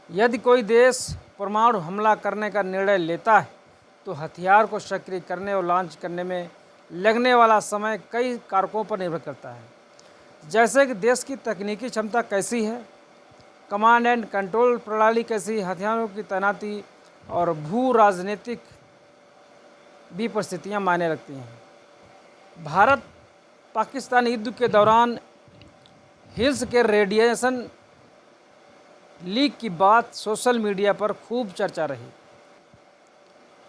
यदि कोई देश परमाणु हमला करने का निर्णय लेता है तो हथियार को सक्रिय करने और लॉन्च करने में लगने वाला समय कई कारकों पर निर्भर करता है, जैसे कि देश की तकनीकी क्षमता कैसी है, कमांड एंड कंट्रोल प्रणाली कैसी, हथियारों की तैनाती और भू राजनीतिक भी परिस्थितियां मायने रखती हैं। भारत पाकिस्तान युद्ध के दौरान हिल्स के रेडिएशन लीक की बात सोशल मीडिया पर खूब चर्चा रही।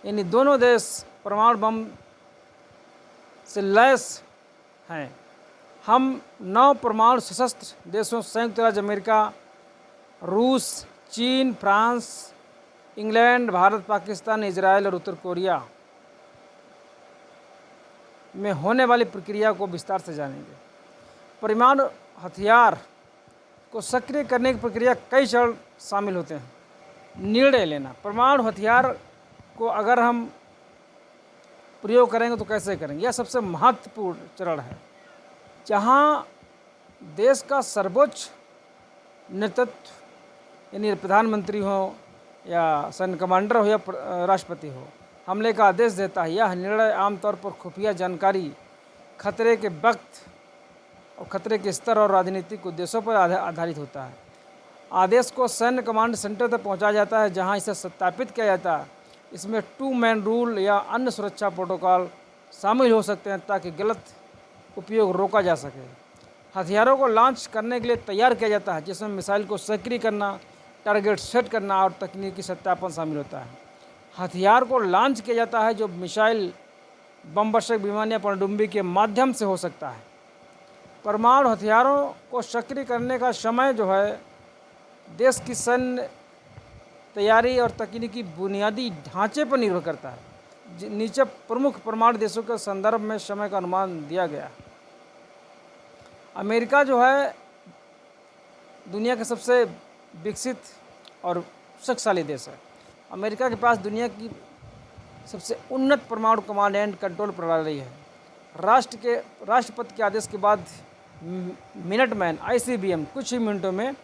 इन दोनों देश परमाणु बम से लैस हैं। हम 9 परमाणु सशस्त्र देशों संयुक्त राज्य अमेरिका, रूस, चीन, France, England, Bharat, Pakistan, Israel और उत्तर कोरिया में होने वाली प्रक्रिया को विस्तार से जानेंगे। परमाणु हथियार को सक्रिय करने की प्रक्रिया कई चरण शामिल होते हैं। निर्णय लेना, परमाणु हथियार को अगर हम प्रयोग करेंगे तो कैसे करेंगे, यह सबसे महत्वपूर्ण चरण है, जहाँ देश का सर्वोच्च नेतृत्व यानी प्रधानमंत्री हो या सैन्य कमांडर हो या राष्ट्रपति हो, हमले का आदेश देता है। यह निर्णय आमतौर पर खुफिया जानकारी, खतरे के वक्त और खतरे के स्तर और राजनीतिक उद्देश्यों पर आधारित होता है। आदेश को सैन्य कमांड सेंटर तक पहुंचाया जाता है, जहां इसे सत्यापित किया जाता है। इसमें 2 मैन रूल या अन्य सुरक्षा प्रोटोकॉल शामिल हो सकते हैं ताकि गलत उपयोग रोका जा सके। हथियारों को लॉन्च करने के लिए तैयार किया जाता है, जिसमें मिसाइल को सक्रिय करना, टारगेट सेट करना और तकनीकी सत्यापन शामिल होता है। हथियार को लॉन्च किया जाता है जो मिसाइल, बमवर्षक विमान या पनडुब्बी के माध्यम से हो सकता है। परमाणु हथियारों को सक्रिय करने का समय जो है देश की सैन्य तैयारी और तकनीकी बुनियादी ढांचे पर निर्भर करता है। नीचे प्रमुख परमाणु देशों के संदर्भ में समय का अनुमान दिया गया। अमेरिका जो है दुनिया का सबसे विकसित और शक्तिशाली देश है। अमेरिका के पास दुनिया की सबसे उन्नत परमाणु कमांड एंड कंट्रोल प्रणाली है। राष्ट्रपति के आदेश के बाद मिनटमैन ICBM कुछ ही मिनटों में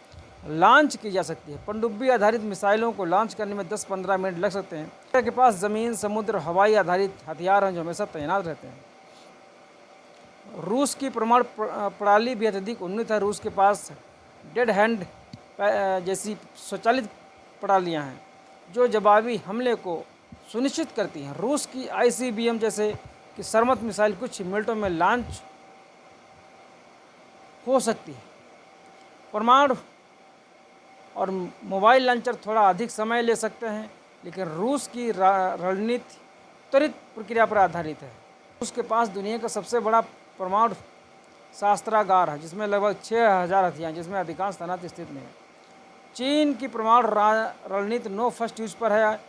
लॉन्च की जा सकती है। पनडुब्बी आधारित मिसाइलों को लॉन्च करने में 10-15 मिनट लग सकते हैं। अमेरिका के पास ज़मीन, समुद्र, हवाई आधारित हथियार हैं जो हमेशा तैनात रहते हैं। रूस की परमाणु प्रणाली भी अत्यधिक उन्नत है। रूस के पास डेड हैंड जैसी स्वचालित प्रणालियाँ हैं जो जवाबी हमले को सुनिश्चित करती हैं। रूस की ICBM जैसे कि सरमत मिसाइल कुछ मिनटों में लॉन्च हो सकती है। परमाणु और मोबाइल लॉन्चर थोड़ा अधिक समय ले सकते हैं, लेकिन रूस की रणनीति त्वरित प्रक्रिया पर आधारित है। रूस के पास दुनिया का सबसे बड़ा परमाणु शस्त्रागार है, जिसमें लगभग 6000 हथियार, जिसमें अधिकांश तैनात स्थिति में है। चीन की परमाणु रणनीति नो फर्स्ट यूज पर है।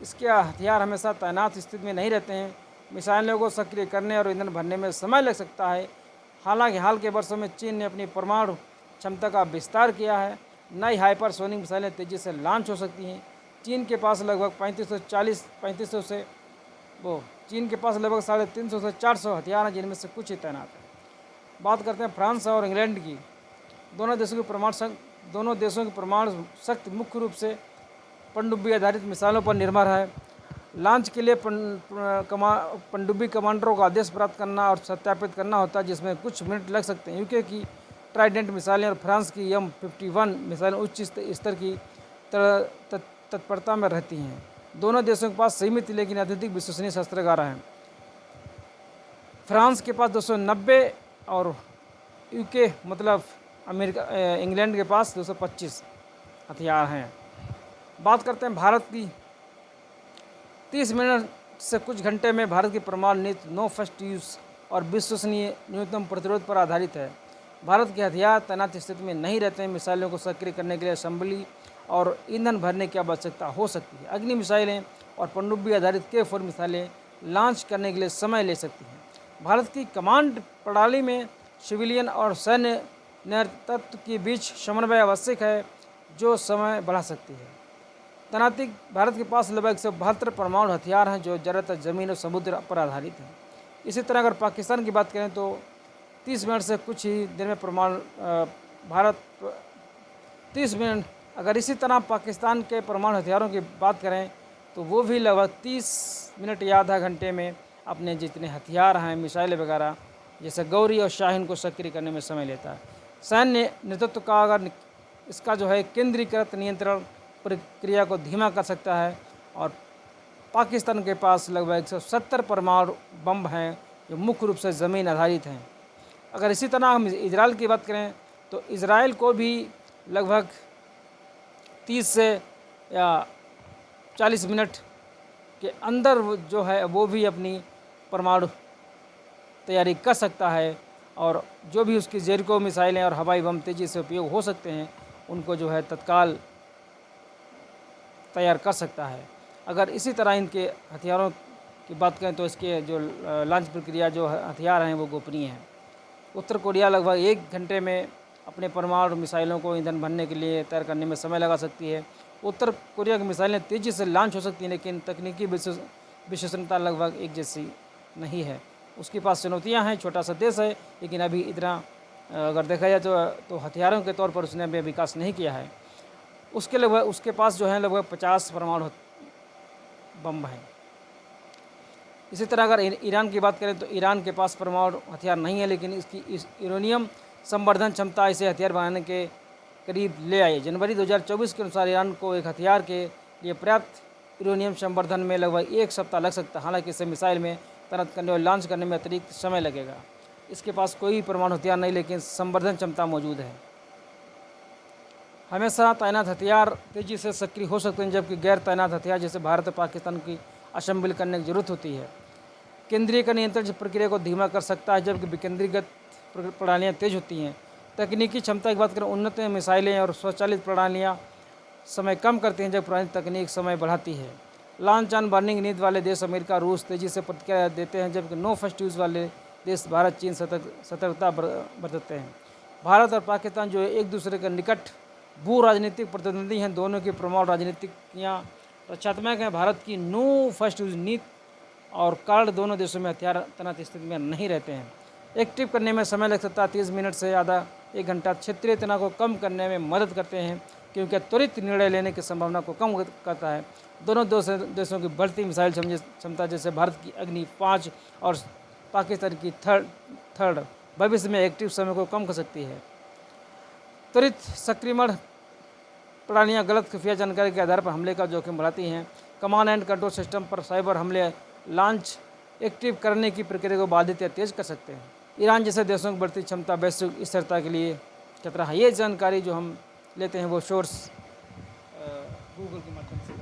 इसके हथियार हमेशा तैनात स्थिति में नहीं रहते हैं। मिसाइलों को सक्रिय करने और ईंधन भरने में समय लग सकता है। हालांकि हाल के वर्षों में चीन ने अपनी परमाणु क्षमता का विस्तार किया है। नई हाइपरसोनिक मिसाइलें तेज़ी से लॉन्च हो सकती हैं। चीन के पास लगभग 3500 से चीन के पास लगभग 350 से 400 हथियार हैं, जिनमें से कुछ ही तैनात हैं। बात करते हैं फ्रांस और इंग्लैंड की। दोनों देशों की परमाणु शक्ति मुख्य रूप से पनडुब्बी आधारित मिसाइलों पर निर्भर है। लॉन्च के लिए पनडुब्बी कमांडरों का आदेश प्राप्त करना और सत्यापित करना होता है, जिसमें कुछ मिनट लग सकते हैं। यूके की ट्राइडेंट मिसाइलें और फ्रांस की M51 मिसाइलें उच्च स्तर की तत्परता में रहती हैं। दोनों देशों के पास सीमित लेकिन अत्यधिक विश्वसनीय शस्त्रागार हैं। फ्रांस के पास 290 और यूके मतलब इंग्लैंड के पास 225 हथियार हैं। बात करते हैं भारत की। 30 मिनट से कुछ घंटे में भारत की परमाणु नीति नो फर्स्ट यूज और विश्वसनीय न्यूनतम प्रतिरोध पर आधारित है। भारत के हथियार तैनात स्थिति में नहीं रहते हैं। मिसाइलों को सक्रिय करने के लिए असेंबली और ईंधन भरने की आवश्यकता हो सकती है। अग्नि मिसाइलें और पनडुब्बी आधारित K4 मिसाइलें लॉन्च करने के लिए समय ले सकती हैं। भारत की कमांड प्रणाली में सिविलियन और सैन्य नेतृत्व के बीच समन्वय आवश्यक है, जो समय बढ़ा सकती है। तैनाती भारत के पास लगभग 172 परमाणु हथियार हैं, जो ज़्यादातर ज़मीन और समुद्र पर आधारित हैं। इसी तरह अगर पाकिस्तान की बात करें तो 30 मिनट से कुछ ही देर में भारत 30 मिनट अगर इसी तरह पाकिस्तान के परमाणु हथियारों की बात करें तो वो भी लगभग 30 मिनट या आधा घंटे में अपने जितने हथियार हैं, मिसाइलें वगैरह जैसे गौरी और शाहीन को सक्रिय करने में समय लेता है। सैन्य नेतृत्व का अगर इसका जो है केंद्रीकृत नियंत्रण प्रक्रिया को धीमा कर सकता है और पाकिस्तान के पास लगभग 170 परमाणु बम हैं जो मुख्य रूप से ज़मीन आधारित हैं। अगर इसी तरह हम इजराइल की बात करें तो इजराइल को भी लगभग 30 से या 40 मिनट के अंदर जो है वो भी अपनी परमाणु तैयारी कर सकता है और जो भी उसकी जेरिको मिसाइलें और हवाई बम तेज़ी से उपयोग हो सकते हैं उनको जो है तत्काल तैयार कर सकता है। अगर इसी तरह इनके हथियारों की बात करें तो इसके जो लॉन्च प्रक्रिया जो हथियार हैं वो गोपनीय हैं। उत्तर कोरिया लगभग 1 घंटे में अपने परमाणु मिसाइलों को ईंधन भरने के लिए तैयार करने में समय लगा सकती है। उत्तर कोरिया की मिसाइलें तेज़ी से लॉन्च हो सकती हैं लेकिन तकनीकी विशेषता लगभग एक जैसी नहीं है। उसके पास चुनौतियां हैं, छोटा सा देश है लेकिन अभी इतना अगर देखा जाए तो हथियारों के तौर पर उसने अभी विकास नहीं किया है। उसके पास जो है लगभग 50 परमाणु बम हैं। इसी तरह अगर ईरान की बात करें तो ईरान के पास परमाणु हथियार नहीं है लेकिन इसकी यूरेनियम संवर्धन क्षमता इसे हथियार बनाने के करीब ले आई। जनवरी 2024 के अनुसार ईरान को एक हथियार के लिए पर्याप्त यूरेनियम संवर्धन में लगभग 1 सप्ताह लग सकता है। हालांकि इसे मिसाइल में तैनात करने और लॉन्च करने में अतिरिक्त समय लगेगा। इसके पास कोई परमाणु हथियार नहीं लेकिन संवर्धन क्षमता मौजूद है। हमेशा तैनात हथियार तेज़ी से सक्रिय हो सकते हैं जबकि गैर तैनात हथियार जैसे भारत और पाकिस्तान की असेंबली करने की जरूरत होती है। केंद्रीय का नियंत्रण प्रक्रिया को धीमा कर सकता है जबकि विकेंद्रीकृत प्रणालियाँ तेज होती हैं। तकनीकी क्षमता की बात करें उन्नत मिसाइलें और स्वचालित प्रणालियाँ समय कम करती हैं जबकि पुरानी तकनीक समय बढ़ाती है। लॉन्च ऑन बर्निंग नीति वाले देश अमेरिका रूस तेज़ी से प्रतिक्रिया देते हैं जबकि नो फर्स्ट यूज़ वाले देश भारत चीन सतर्कता बरतते हैं। भारत और पाकिस्तान जो एक दूसरे के निकट भू राजनीतिक प्रतिद्वंदी हैं, दोनों की परमाणु राजनीतियाँ रक्षात्मक हैं। भारत की नो फर्स्ट यूज नीति और कारण दोनों देशों में हथियार तैनात स्थिति में नहीं रहते हैं। एक्टिव करने में समय लग सकता है 30 मिनट से ज़्यादा 1 घंटा। क्षेत्रीय तनाव को कम करने में मदद करते हैं क्योंकि त्वरित निर्णय लेने की संभावना को कम करता है। दोनों देशों की बढ़ती मिसाइल क्षमता जैसे भारत की अग्नि 5 और पाकिस्तान की थर्ड भविष्य में एक्टिव समय को कम कर सकती है। त्वरित सक्रियण प्रणालियाँ गलत खुफिया जानकारी के आधार पर हमले का जोखिम बढ़ाती हैं। कमांड एंड कंट्रोल सिस्टम पर साइबर हमले लॉन्च एक्टिव करने की प्रक्रिया को बाधित या तेज कर सकते हैं। ईरान जैसे देशों की बढ़ती क्षमता वैश्विक स्थिरता के लिए खतरा है। ये जानकारी जो हम लेते हैं वो सोर्स गूगल के माध्यम से